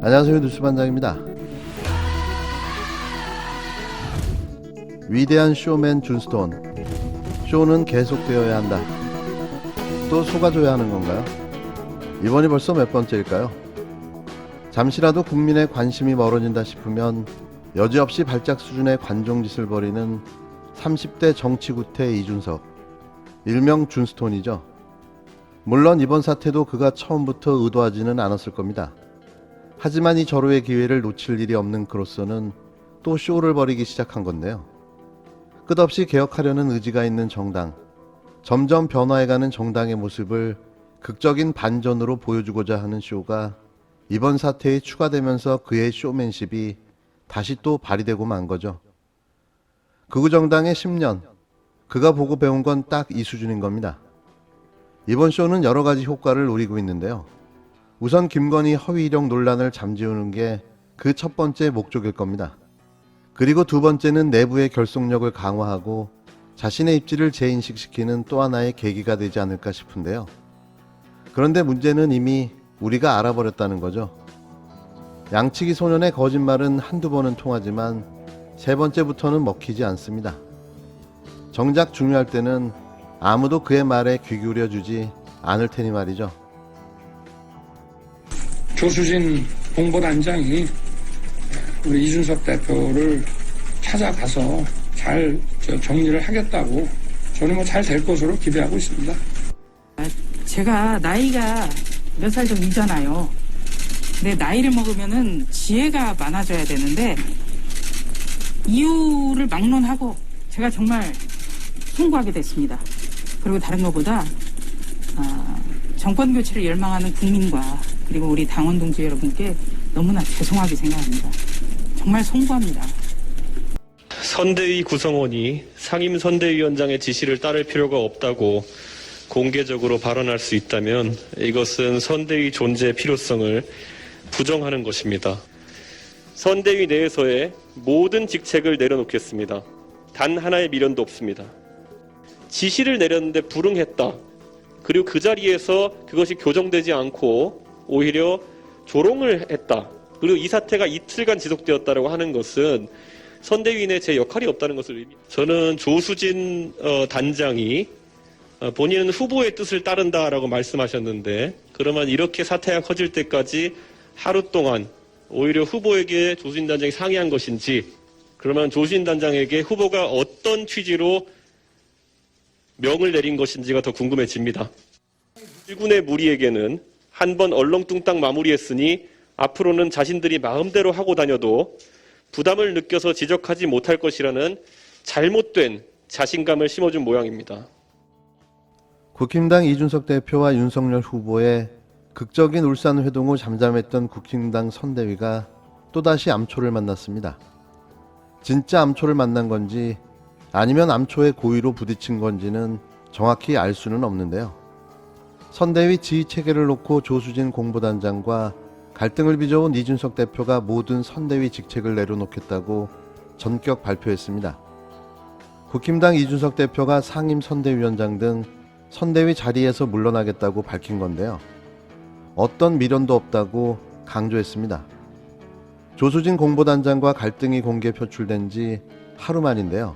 안녕하세요, 뉴스반장입니다. 위대한 쇼맨 존스톤. 쇼는 계속되어야 한다. 또 속아줘야 하는 건가요? 이번이 벌써 몇 번째일까요? 잠시라도 국민의 관심이 멀어진다 싶으면 여지없이 발작 수준의 관종짓을 벌이는 30대 정치구태 이준석, 일명 존스톤이죠. 물론 이번 사태도 그가 처음부터 의도하지는 않았을 겁니다. 하지만 이 절호의 기회를 놓칠 일이 없는 그로서는 또 쇼를 벌이기 시작한 건데요. 끝없이 개혁하려는 의지가 있는 정당, 점점 변화해가는 정당의 모습을 극적인 반전으로 보여주고자 하는 쇼가 이번 사태에 추가되면서 그의 쇼맨십이 다시 또 발휘되고 만 거죠. 극우 정당의 10년, 그가 보고 배운 건 딱 이 수준인 겁니다. 이번 쇼는 여러 가지 효과를 노리고 있는데요. 우선 김건희 허위 이력 논란을 잠재우는 게 그 첫 번째 목적일 겁니다. 그리고 두 번째는 내부의 결속력을 강화하고 자신의 입지를 재인식시키는 또 하나의 계기가 되지 않을까 싶은데요. 그런데 문제는 이미 우리가 알아버렸다는 거죠. 양치기 소년의 거짓말은 한두 번은 통하지만 세 번째부터는 먹히지 않습니다. 정작 중요할 때는 아무도 그의 말에 귀 기울여주지 않을 테니 말이죠. 조수진 공보단장이 우리 이준석 대표를 찾아가서 잘 정리를 하겠다고 저는 잘 될 것으로 기대하고 있습니다. 제가 나이가 몇 살 좀 이잖아요. 근데 나이를 먹으면은 지혜가 많아져야 되는데 이유를 막론하고 제가 정말 송구하게 됐습니다. 그리고 다른 것보다 정권 교체를 열망하는 국민과 그리고 우리 당원 동지 여러분께 너무나 죄송하게 생각합니다. 정말 송구합니다. 선대위 구성원이 상임선대위원장의 지시를 따를 필요가 없다고 공개적으로 발언할 수 있다면 이것은 선대위 존재의 필요성을 부정하는 것입니다. 선대위 내에서의 모든 직책을 내려놓겠습니다. 단 하나의 미련도 없습니다. 지시를 내렸는데 불응했다. 그리고 그 자리에서 그것이 교정되지 않고 오히려 조롱을 했다. 그리고 이 사태가 이틀간 지속되었다고 하는 것은 선대위 내 제 역할이 없다는 것을 의미합니다. 저는 조수진 단장이 본인은 후보의 뜻을 따른다라고 말씀하셨는데 그러면 이렇게 사태가 커질 때까지 하루 동안 오히려 후보에게 조수진 단장이 상의한 것인지 그러면 조수진 단장에게 후보가 어떤 취지로 명을 내린 것인지가 더 궁금해집니다. 일군의 무리에게는 한 번 얼렁뚱땅 마무리했으니 앞으로는 자신들이 마음대로 하고 다녀도 부담을 느껴서 지적하지 못할 것이라는 잘못된 자신감을 심어준 모양입니다. 국힘당 이준석 대표와 윤석열 후보의 극적인 울산 회동 후 잠잠했던 국힘당 선대위가 또다시 암초를 만났습니다. 진짜 암초를 만난 건지 아니면 암초의 고의로 부딪힌 건지는 정확히 알 수는 없는데요. 선대위 지휘체계를 놓고 조수진 공보단장과 갈등을 빚어온 이준석 대표가 모든 선대위 직책을 내려놓겠다고 전격 발표했습니다. 국힘당 이준석 대표가 상임선대위원장 등 선대위 자리에서 물러나겠다고 밝힌 건데요. 어떤 미련도 없다고 강조했습니다. 조수진 공보단장과 갈등이 공개 표출된 지 하루 만인데요.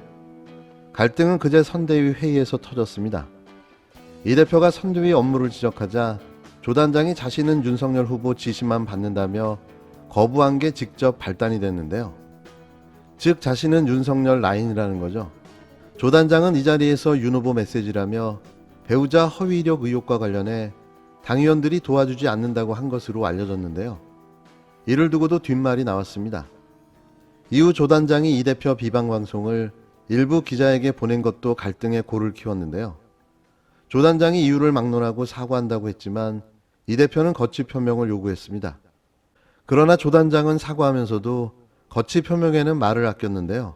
갈등은 그제 선대위 회의에서 터졌습니다. 이 대표가 선대위 업무를 지적하자 조 단장이 자신은 윤석열 후보 지시만 받는다며 거부한 게 직접 발단이 됐는데요. 즉 자신은 윤석열 라인이라는 거죠. 조 단장은 이 자리에서 윤 후보 메시지라며 배우자 허위 이력 의혹과 관련해 당의원들이 도와주지 않는다고 한 것으로 알려졌는데요. 이를 두고도 뒷말이 나왔습니다. 이후 조 단장이 이 대표 비방 방송을 일부 기자에게 보낸 것도 갈등의 골을 키웠는데요. 조 단장이 이유를 막론하고 사과한다고 했지만 이 대표는 거취 표명을 요구했습니다. 그러나 조 단장은 사과하면서도 거취 표명에는 말을 아꼈는데요.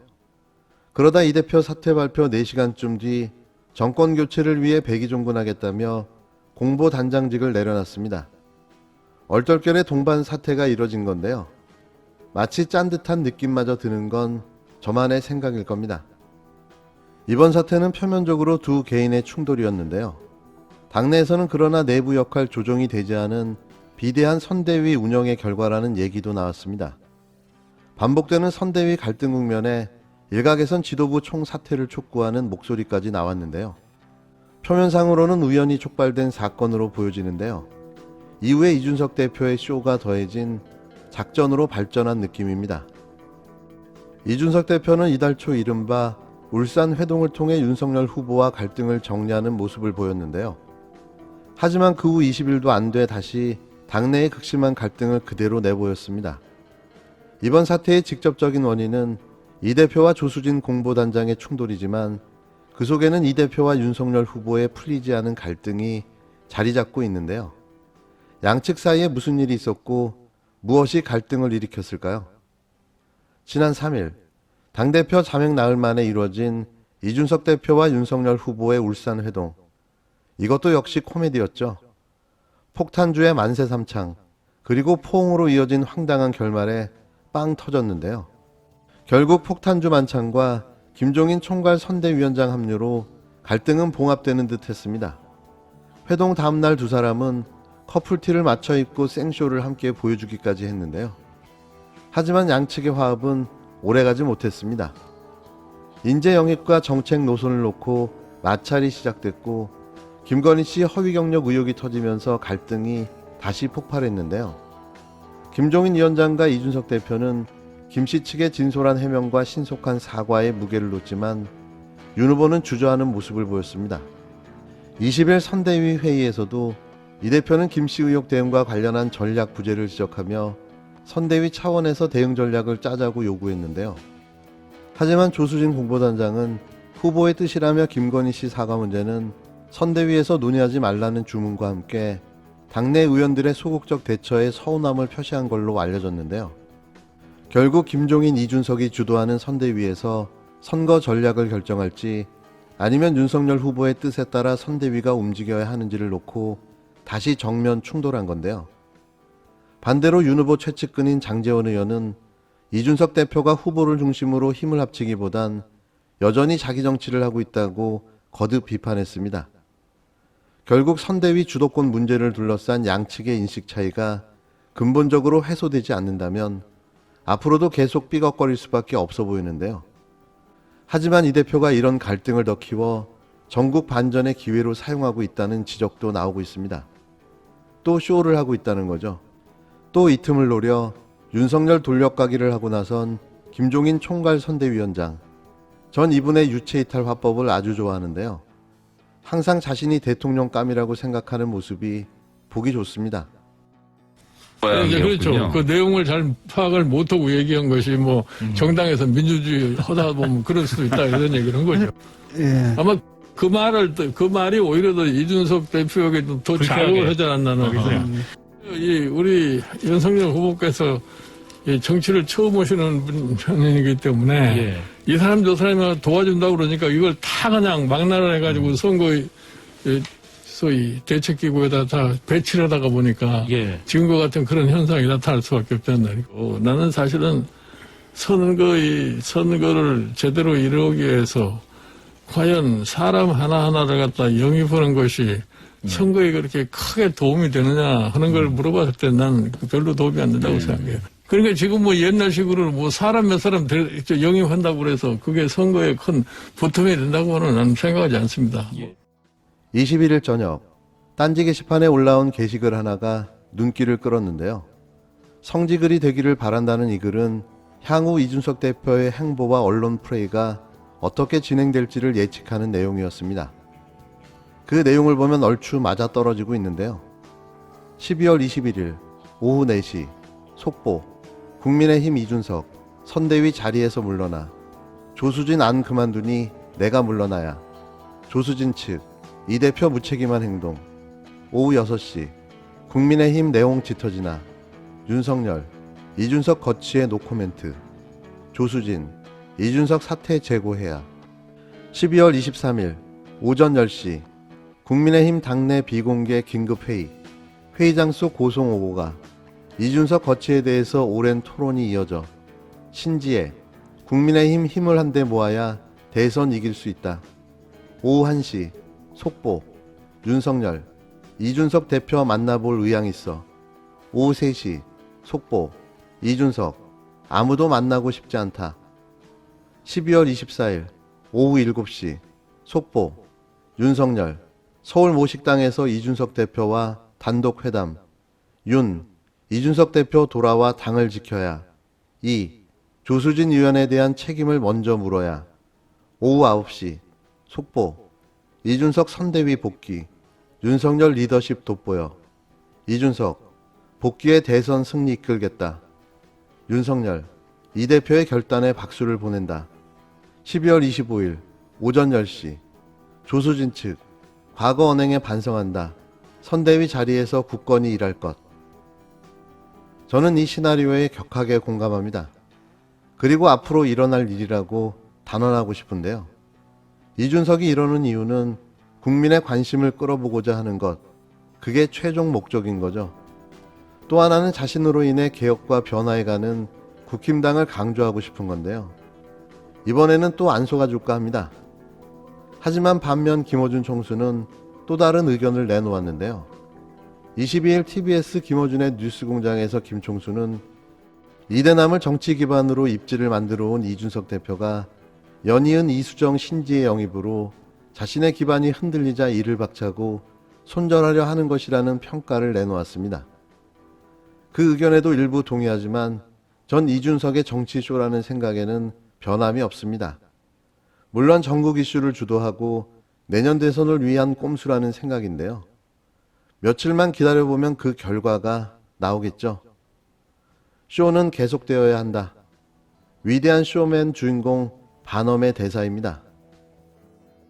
그러다 이 대표 사퇴 발표 4시간쯤 뒤 정권 교체를 위해 백의종군하겠다며 공보단장직을 내려놨습니다. 얼떨결에 동반 사태가 이뤄진 건데요. 마치 짠 듯한 느낌마저 드는 건 저만의 생각일 겁니다. 이번 사태는 표면적으로 두 개인의 충돌이었는데요. 당내에서는 그러나 내부 역할 조정이 되지 않은 비대한 선대위 운영의 결과라는 얘기도 나왔습니다. 반복되는 선대위 갈등 국면에 일각에선 지도부 총사퇴를 촉구하는 목소리까지 나왔는데요. 표면상으로는 우연히 촉발된 사건으로 보여지는데요. 이후에 이준석 대표의 쇼가 더해진 작전으로 발전한 느낌입니다. 이준석 대표는 이달 초 이른바 울산 회동을 통해 윤석열 후보와 갈등을 정리하는 모습을 보였는데요. 하지만 그 후 20일도 안 돼 다시 당내의 극심한 갈등을 그대로 내보였습니다. 이번 사태의 직접적인 원인은 이 대표와 조수진 공보단장의 충돌이지만 그 속에는 이 대표와 윤석열 후보의 풀리지 않은 갈등이 자리 잡고 있는데요. 양측 사이에 무슨 일이 있었고 무엇이 갈등을 일으켰을까요? 지난 3일 당대표 자명 나흘 만에 이루어진 이준석 대표와 윤석열 후보의 울산 회동. 이것도 역시 코미디였죠. 폭탄주의 만세 삼창, 그리고 포옹으로 이어진 황당한 결말에 빵 터졌는데요. 결국 폭탄주 만찬과 김종인 총괄 선대위원장 합류로 갈등은 봉합되는 듯 했습니다. 회동 다음날 두 사람은 커플티를 맞춰 입고 생쇼를 함께 보여주기까지 했는데요. 하지만 양측의 화합은 오래가지 못했습니다. 인재 영입과 정책 노선을 놓고 마찰이 시작됐고 김건희 씨 허위 경력 의혹이 터지면서 갈등이 다시 폭발했는데요. 김종인 위원장과 이준석 대표는 김 씨 측의 진솔한 해명과 신속한 사과에 무게를 놓지만 윤 후보는 주저하는 모습을 보였습니다. 20일 선대위 회의에서도 이 대표는 김 씨 의혹 대응과 관련한 전략 부재를 지적하며 선대위 차원에서 대응 전략을 짜자고 요구했는데요. 하지만 조수진 공보단장은 후보의 뜻이라며 김건희 씨 사과 문제는 선대위에서 논의하지 말라는 주문과 함께 당내 의원들의 소극적 대처에 서운함을 표시한 걸로 알려졌는데요. 결국 김종인, 이준석이 주도하는 선대위에서 선거 전략을 결정할지 아니면 윤석열 후보의 뜻에 따라 선대위가 움직여야 하는지를 놓고 다시 정면 충돌한 건데요. 반대로 윤 후보 최측근인 장제원 의원은 이준석 대표가 후보를 중심으로 힘을 합치기보단 여전히 자기 정치를 하고 있다고 거듭 비판했습니다. 결국 선대위 주도권 문제를 둘러싼 양측의 인식 차이가 근본적으로 해소되지 않는다면 앞으로도 계속 삐걱거릴 수밖에 없어 보이는데요. 하지만 이 대표가 이런 갈등을 더 키워 전국 반전의 기회로 사용하고 있다는 지적도 나오고 있습니다. 또 쇼를 하고 있다는 거죠. 또 이 틈을 노려 윤석열 돌려가기를 하고 나선 김종인 총괄 선대위원장. 전 이분의 유체이탈 화법을 아주 좋아하는데요. 항상 자신이 대통령감이라고 생각하는 모습이 보기 좋습니다. 그렇죠. 그 내용을 잘 파악을 못하고 얘기한 것이 뭐 정당에서 민주주의 하다 보면 그럴 수도 있다 이런 얘기를 한 거죠. 예. 아마 그 말이 오히려 더 이준석 대표에게 더 자극을 하지 않았나. 우리 윤석열 후보께서 이 정치를 처음 오시는 편이기 때문에 이 사람 저 사람이 도와준다고 그러니까 이걸 다 그냥 막나를 해가지고 선거에 소위 대책기구에다 다 배치를 하다가 보니까 지금과 같은 그런 현상이 나타날 수밖에 없다는 말이고 나는 사실은 선거를 제대로 이루기 위해서 과연 사람 하나하나를 갖다 영입하는 것이 선거에 그렇게 크게 도움이 되느냐 하는 걸 물어봤을 때 난 별로 도움이 안 된다고 생각해요. 그러니까 지금 뭐 옛날식으로 뭐 사람 몇 사람 영입한다고 그래서 그게 선거에 큰 보탬이 된다고는 나는 생각하지 않습니다. 21일 저녁 딴지 게시판에 올라온 게시글 하나가 눈길을 끌었는데요. 성지글이 되기를 바란다는 이 글은 향후 이준석 대표의 행보와 언론 플레이가 어떻게 진행될지를 예측하는 내용이었습니다. 그 내용을 보면 얼추 맞아떨어지고 있는데요. 12월 21일 오후 4시 속보 국민의힘 이준석 선대위 자리에서 물러나 조수진 안 그만두니 내가 물러나야 조수진 측 이 대표 무책임한 행동 오후 6시 국민의힘 내용 짙어지나 윤석열 이준석 거치의 노코멘트 조수진 이준석 사퇴 재고해야 12월 23일 오전 10시 국민의힘 당내 비공개 긴급회의 회의장 속 고송 오고가 이준석 거치에 대해서 오랜 토론이 이어져 신지혜 국민의힘 힘을 한데 모아야 대선 이길 수 있다. 오후 1시 속보 윤석열 이준석 대표 만나볼 의향 있어 오후 3시 속보 이준석 아무도 만나고 싶지 않다. 12월 24일 오후 7시 속보 윤석열 서울 모식당에서 이준석 대표와 단독 회담. 이준석 대표 돌아와 당을 지켜야. 조수진 의원에 대한 책임을 먼저 물어야. 오후 9시 속보 이준석 선대위 복귀. 윤석열 리더십 돋보여. 이준석 복귀의 대선 승리 이끌겠다. 윤석열 이 대표의 결단에 박수를 보낸다. 12월 25일 오전 10시 조수진 측 과거 언행에 반성한다. 선대위 자리에서 굳건히 일할 것. 저는 이 시나리오에 격하게 공감합니다. 그리고 앞으로 일어날 일이라고 단언하고 싶은데요. 이준석이 이러는 이유는 국민의 관심을 끌어보고자 하는 것, 그게 최종 목적인 거죠. 또 하나는 자신으로 인해 개혁과 변화에 가는 국힘당을 강조하고 싶은 건데요. 이번에는 또 안 속아줄까 합니다. 하지만 반면 김어준 총수는 또 다른 의견을 내놓았는데요. 22일 TBS 김어준의 뉴스공장에서 김 총수는 이대남을 정치 기반으로 입지를 만들어 온 이준석 대표가 연이은 이수정 신지의 영입으로 자신의 기반이 흔들리자 이를 박차고 손절하려 하는 것이라는 평가를 내놓았습니다. 그 의견에도 일부 동의하지만 전 이준석의 정치쇼라는 생각에는 변함이 없습니다. 물론 전국 이슈를 주도하고 내년 대선을 위한 꼼수라는 생각인데요. 며칠만 기다려보면 그 결과가 나오겠죠. 쇼는 계속되어야 한다. 위대한 쇼맨 주인공 반엄의 대사입니다.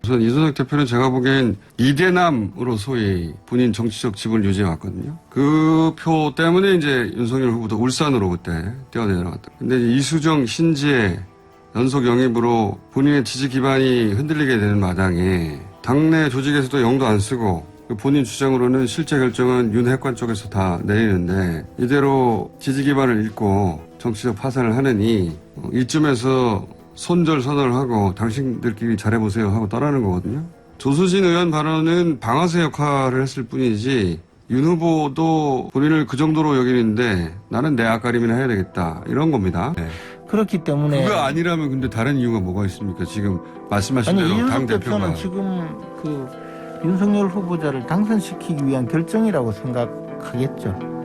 우선 이준석 대표는 제가 보기엔 이대남으로 소위 본인 정치적 지분을 유지해 왔거든요. 그 표 때문에 이제 윤석열 후보도 울산으로 그때 뛰어내려갔다. 근데 이수정, 신지의 연속 영입으로 본인의 지지 기반이 흔들리게 되는 마당에 당내 조직에서도 영도 안 쓰고 본인 주장으로는 실제 결정은 윤 핵관 쪽에서 다 내리는데 이대로 지지 기반을 잃고 정치적 파산을 하느니 이쯤에서 손절 선언을 하고 당신들끼리 잘해보세요 하고 떠나는 거거든요. 조수진 의원 발언은 방아쇠 역할을 했을 뿐이지 윤 후보도 본인을 그 정도로 여기는데 나는 내 앞가림이나 해야 되겠다 이런 겁니다. 네. 그렇기 때문에 그거 아니라면 근데 다른 이유가 뭐가 있습니까? 지금 말씀하신 아니 대로 이준석 당 대표는 대표가 지금 그 윤석열 후보자를 당선시키기 위한 결정이라고 생각하겠죠.